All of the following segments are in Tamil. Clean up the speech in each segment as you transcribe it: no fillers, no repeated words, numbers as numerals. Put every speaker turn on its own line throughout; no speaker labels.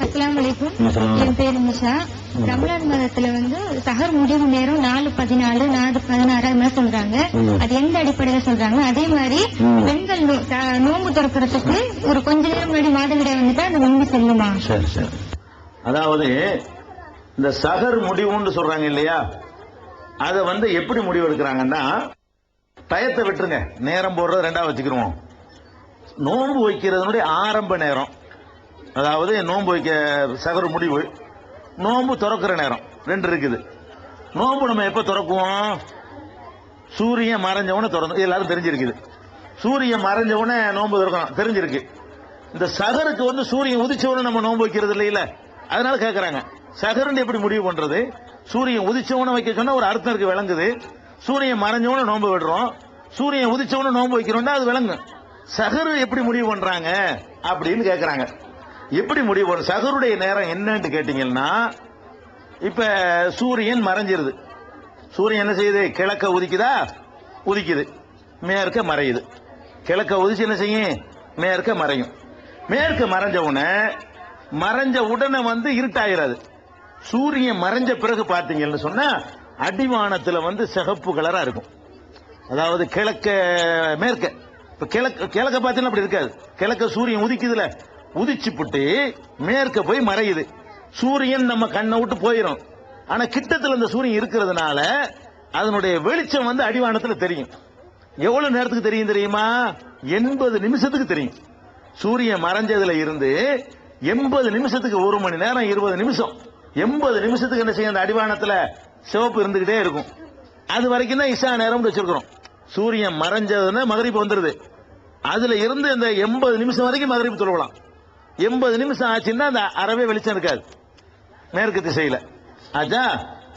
அஸ்ஸலாமு அலைக்கும். என் பேரு நிஷா. ரமலான் மாதத்துல சஹர் முடிவு நேரம் 4:14 4:16 அது மாதிரி சொல்றாங்க. அது எந்த அடிப்படையில சொல்றாங்க? அதே மாதிரி பெண்கள் நோன்பு திறக்கிறதுக்கு ஒரு கொஞ்ச நேரம் முன்னாடி மாதவிடாய் வந்துட்டா அந்த நோன்பு செல்லுமா?
சரி சரி. அதாவது இந்த சஹர் முடிவுன்னு சொல்றாங்க இல்லையா, அதை எப்படி முடிவு எடுக்கிறாங்கன்னா, டயத்தை விட்டுருங்க, நேரம் போடுறது ரெண்டாவது வச்சுக்கிறோம். நோன்பு வைக்கிறதுனுடைய ஆரம்ப நேரம், அதாவது நோன்பு வைக்க சகர் முடிவு, நோன்பு திறக்கிற நேரம் ரெண்டு இருக்குது. நோன்பு நம்ம எப்ப திறக்குவோம்? சூரியன் மறைஞ்சவன திறந்து, எல்லாரும் தெரிஞ்சிருக்குது. சூரியன் மறைஞ்சவன நோன்பு திறக்கணும் தெரிஞ்சிருக்கு. இந்த சகருக்கு சூரியன் உதிச்சவன நம்ம நோன்பு வைக்கிறது இல்லையில, அதனால கேட்கறாங்க சகருன்னு எப்படி முடிவு பண்றது? சூரியன் உதிச்சவன வைக்க சொன்னா ஒரு அர்த்தம் இருக்கு, விளங்குது. சூரியன் மறைஞ்சவன நோன்பு விடுறோம், சூரியன் உதிச்சவன நோன்பு வைக்கிறோம்னா அது விளங்கு. சகரு எப்படி முடிவு பண்றாங்க அப்படின்னு கேட்கறாங்க. எப்படி முடிவு பண்ண? சகருடைய நேரம் என்னன்னு கேட்டீங்கன்னா, இப்ப சூரியன் மறைஞ்சிருது. சூரியன் என்ன செய்யுது? கிழக்க உதிக்குதா? உதிக்குது. மேற்க மறையுது. கிழக்க உதிச்சு என்ன செய்யும்? மேற்க மறையும். மேற்க மறைஞ்ச உடனே இருட்டாயிராது. சூரியன் மறைஞ்ச பிறகு பாத்தீங்கன்னு சொன்னா அடிவானத்துல சிகப்பு கலரா இருக்கும். அதாவது மேற்க கிழக்க பார்த்தீங்கன்னா அப்படி இருக்காது. கிழக்க சூரியன் உதிக்குதுல, உதிச்சு புட்டு மேற்க போய் மறையுது. சூரியன் நம்ம கண்ணை விட்டு போயிடும். ஆனா கிட்டத்தில் அந்த சூரியன் இருக்கிறதுனால அதனுடைய வெளிச்சம் அடிவானத்துல தெரியும். எவ்வளவு நேரத்துக்கு தெரியும் தெரியுமா? 80 நிமிஷத்துக்கு தெரியும். சூரியன் மறைஞ்சதுல இருந்து 80 நிமிஷத்துக்கு, 1 மணி நேரம் 20 நிமிஷம், 80 நிமிஷத்துக்கு என்ன செய்யும்? அந்த அடிவானத்துல சிவப்பு இருந்துகிட்டே இருக்கும். அது வரைக்கும் தான் இஷா நேரம் வச்சிருக்கிறோம். சூரியன் மறைஞ்சதுன்னா மகரிப் வந்துருது. அதுல இருந்து இந்த 80 நிமிஷம் வரைக்கும் மகரிப் தொழுவலாம். 80 நிமிஷம் ஆச்சுன்னா அந்த அறவே வெளிச்சம் இருக்காது மேற்கு திசையில. ஆச்சா,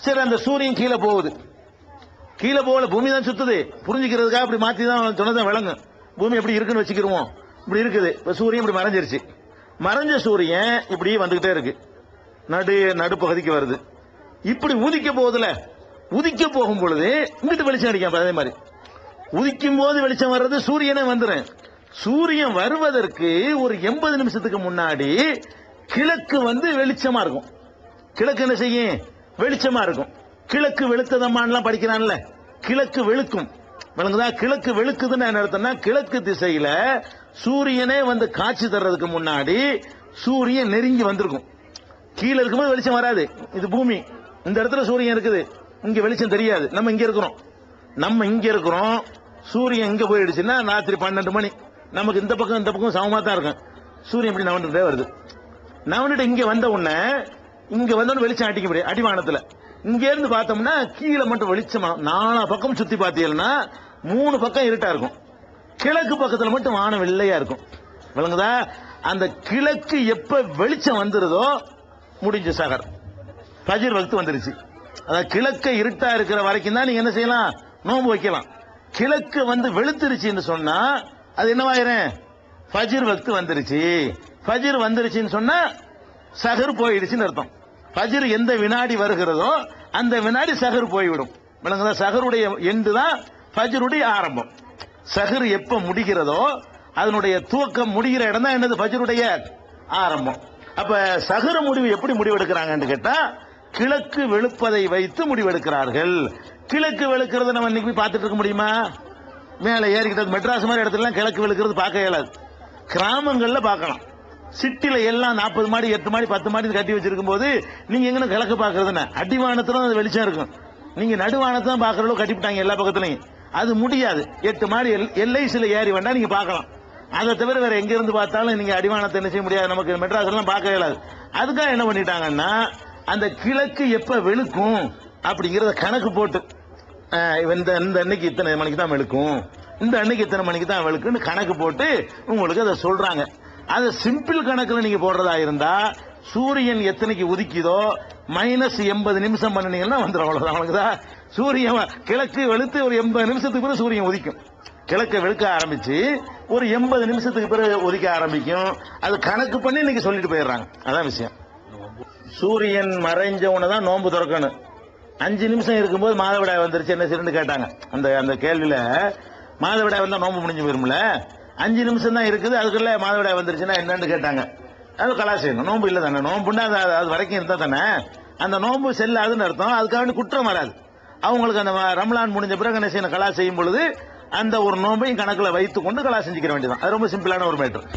சரி. அந்த சூரியன் கீழே போகுது. கீழே போகல, பூமி தான் சுத்துது. புரிஞ்சுக்கிறதுக்காக அப்படி மாத்தி தான் சொன்னதான் விளங்கும். பூமி எப்படி இருக்குன்னு வச்சுக்கிருவோம். இப்படி இருக்குது. இப்ப சூரியன் இப்படி மறைஞ்சிருச்சு. மறைஞ்ச சூரியன் இப்படி வந்துகிட்டே இருக்கு, நடுப்பகுதிக்கு வருது. இப்படி உதிக்க போகுதுல, உதிக்க போகும் பொழுது இங்கிட்டு வெளிச்சம் அடிக்காம, அதே மாதிரி உதிக்கும் போது வெளிச்சம் வர்றது சூரியனே வந்துடும். சூரியன் வருவதற்கு ஒரு 80 நிமிஷத்துக்கு முன்னாடி கிழக்கு வெளிச்சமா இருக்கும். கிழக்கு என்ன செய்யும்? வெளிச்சமா இருக்கும். கிழக்கு வெளுத்ததம்மான்லாம் படிக்கிறான்ல, கிழக்கு வெளுக்கும். விளங்குதா? கிழக்கு வெளுக்குதுன்னு என்ன அர்த்தம்னா, கிழக்கு திசையில சூரியனே காட்சி தர்றதுக்கு முன்னாடி சூரியன் நெருங்கி வந்திருக்கும். கீழே இருக்கும்போது வெளிச்சம் வராது. இது பூமி, இந்த இடத்துல சூரியன் இருக்குது, இங்க வெளிச்சம் தெரியாது. நம்ம இங்க இருக்கிறோம், சூரியன் இங்க போயிடுச்சுன்னா ராத்திரி 12 மணி. நமக்கு இந்த பக்கம் சமமா தான் இருக்கும். சூரியன் இப்படி நவண்டுட்டே வருது. நவண்டுட்டு இங்க வந்த உடனே வெளிச்சம் அடிக்க முடியும் அடிவானத்துல. இங்க இருந்து பார்த்தோம்னா கீழே மட்டும் வெளிச்சமா, 4 பக்கம் சுத்தி பார்த்தீங்கன்னா 3 பக்கம் இருட்டா இருக்கும். கிழக்கு பக்கத்துல மட்டும் வானம் வெள்ளையா இருக்கும். விளங்குதா? அந்த கிழக்கு எப்ப வெளிச்சம் வந்துருதோ முடிஞ்ச சகர், ஃபஜ்ர் வக்த் வந்துருச்சு. அதாவது கிழக்கு இருட்டா இருக்கிற வரைக்கும் தான் நீங்க என்ன செய்யலாம்? நோன்பு வைக்கலாம். கிழக்கு வெளுத்துருச்சுன்னு சொன்னா அது என்னவாயிரும்? ஃபஜ்ர் வக்த் வந்துருச்சு. ஃபஜ்ர் வந்துருச்சுன்னு சொன்னா சஹர் போயிடுச்சுன்னு அர்த்தம். ஃபஜ்ர் எந்த வினாடி வருகிறதோ அந்த வினாடி சஹர் போய்விடும். விளங்குதா? சஹருடைய எண்டு தான் ஃபஜ்ருடைய ஆரம்பம். சஹர் எப்ப முடிகிறதோ அதனுடைய துவக்கம் முடிகிற இடம் தான் என்னது? ஃபஜ்ருடைய ஆரம்பம். அப்ப சஹர் முடிவு எப்படி முடிவெடுக்கிறாங்கன்னு கேட்டா, கிழக்கு வெளுப்பதை வைத்து முடிவெடுக்கிறார்கள். கிழக்கு வெளுக்கிறது நம்ம இன்னைக்கு பார்த்துட்டு இருக்க முடியுமா? மேல ஏறிக்கிட்ட மெட்ராஸ் மாதிரி இடத்துல கிழக்கு வெளுக்கிறது பார்க்க இயலாது. கிராமங்கள்ல பார்க்கலாம். சிட்டில எல்லாம் 40 மாடி 8 மாடி 10 மாடி கட்டி வச்சிருக்கும் போது நீங்க எங்க கிழக்கு பாக்குறதுன்னு? அடிவானத்துல அது வெளிச்சம் இருக்கும். நீங்க நடுவானத்தான் பாக்குறளவு கட்டிவிட்டாங்க எல்லா பக்கத்துலயும். அது முடியாது. 8 மாடி எல்ஐசில ஏறி வேண்டாம் நீங்க பார்க்கலாம். அதை தவிர வேற எங்க இருந்து பார்த்தாலும் நீங்க அடிவானத்தை என்ன செய்ய முடியாது. நமக்கு மெட்ராஸ் எல்லாம் பார்க்க இயலாது. அதுக்காக என்ன பண்ணிட்டாங்கன்னா, அந்த கிழக்கு எப்ப வெளுக்கும் அப்படிங்கறத கணக்கு போட்டு, இந்த அன்னைக்கு இத்தனை மணிக்கு தான் வெளுக்கும், இந்த அன்னைக்கு இத்தனை மணிக்கு தான் வெளுக்குன்னு கணக்கு போட்டு உங்களுக்கு அதை சொல்றாங்க. அது சிம்பிள் கணக்குல நீங்க போடுறதா இருந்தா சூரியன் எத்தனைக்கு உதிக்குதோ -80 நிமிஷம் பண்ணினீங்கன்னா வந்துடும். அவ்வளவுதான். சூரியன் கிழக்கு வெளுத்து ஒரு 80 நிமிஷத்துக்கு பிறகு சூரியன் உதிக்கும். கிழக்க வெளுக்க ஆரம்பிச்சு ஒரு 80 நிமிஷத்துக்கு பிறகு உதிக்க ஆரம்பிக்கும். அது கணக்கு பண்ணி இன்னைக்கு சொல்லிட்டு போயிடுறாங்க. அதான் விஷயம். சூரியன் மறைஞ்சவன தான் நோன்பு திறக்கணும். 5 நிமிஷம் இருக்கும்போது மாதவிடாய் வந்துருச்சு என்ன செய்யணும்னு கேட்டாங்க. அந்த கேள்வியில மாதவிடாய் வந்தா நோன்பு முடிஞ்சு போயிரும்ல. 5 நிமிஷம் தான் இருக்குது, அதுக்குள்ள மாதவிடாய் வந்துருச்சுன்னா என்னன்னு கேட்டாங்க. அது கலா செய்யணும். நோன்பு இல்ல தானே, நோன்புன்னா அது வரைக்கும் இருந்தா தானே அந்த நோன்பு செல்லாதுன்னு அர்த்தம். அதுக்காக குற்றம் வராது. அவங்களுக்கு அந்த ரமலான் முடிஞ்ச பிறகு என்ன செய்யணும், கலா செய்யும் பொழுது அந்த ஒரு நோன்பையும் கணக்குல வைத்துக் கொண்டு கலா செஞ்சுக்கிற வேண்டியதான். அது ரொம்ப சிம்பிளான ஒரு மேட்டர்.